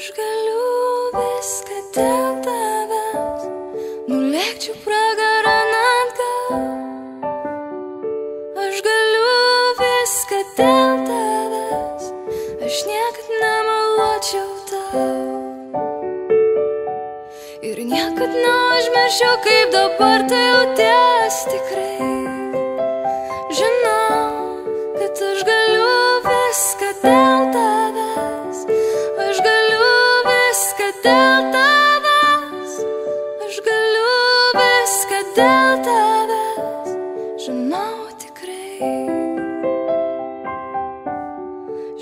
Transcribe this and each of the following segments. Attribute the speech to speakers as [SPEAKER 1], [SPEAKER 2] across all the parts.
[SPEAKER 1] Aš galiu viską dėl tavęs, nulėkčiau pragarą atgal. Aš galiu viską dėl tavęs, aš niekad nemeluočiau tau. Ir niekad neužmirščiau, kaip dabar tai jauties tikrai. Žinau, kad aš galiu viską dėl tavęs, aš galiu viską dėl tavęs, aš galiu viską dėl tavęs, žinau tikrai,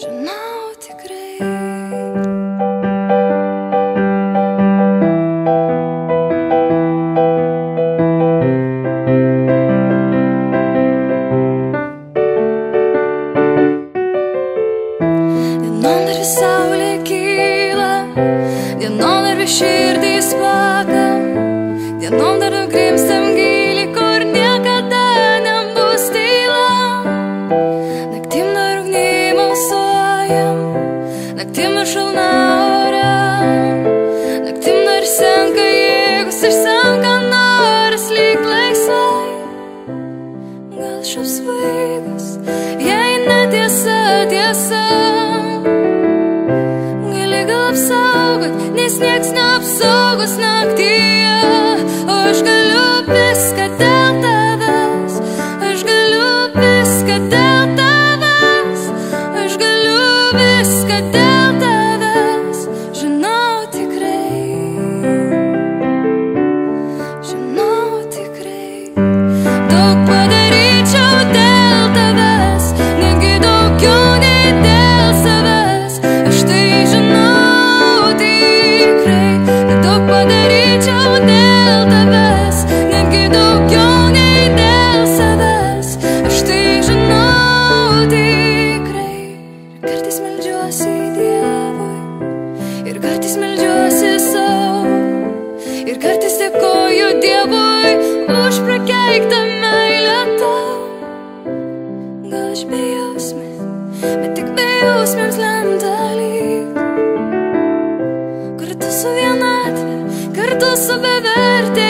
[SPEAKER 1] žinau tikrai. Dienom dar vis saulė kyla, dienom dar vis širdys plaka, dienom dar nugrimstam gilį, kur niekada nebus tyla. Naktim dar ugny mosuojam, naktim dar šalna ore, naktim dar senka jėgos ir senka noras lyg laisvai. Gal šios svaigus, jei netiesa tiesa, apsaugot, nes nieks neapsaugos naktyje. O aš galiu viską dėl tavęs, aš galiu viską dėl tavęs, aš galiu viską dėl tavęs, žinau tikrai, žinau tikrai. Daug padaryčiau dėl tavęs, negi daugiau nei dėl savęs, aš tai žinau. Padaryčiau dėl tavęs, netgi daugiau nei dėl savęs, aš tai žinau tikrai. Ir kartais meldžiuosi Dievui, ir kartais meldžiuosi sau, ir kartais dėkoju Dievui už prakeiktą meilę tau. Gal aš bejausmė, bet tik bejausmėms lemta lyg, kartu su vienatve, kartu su bevertė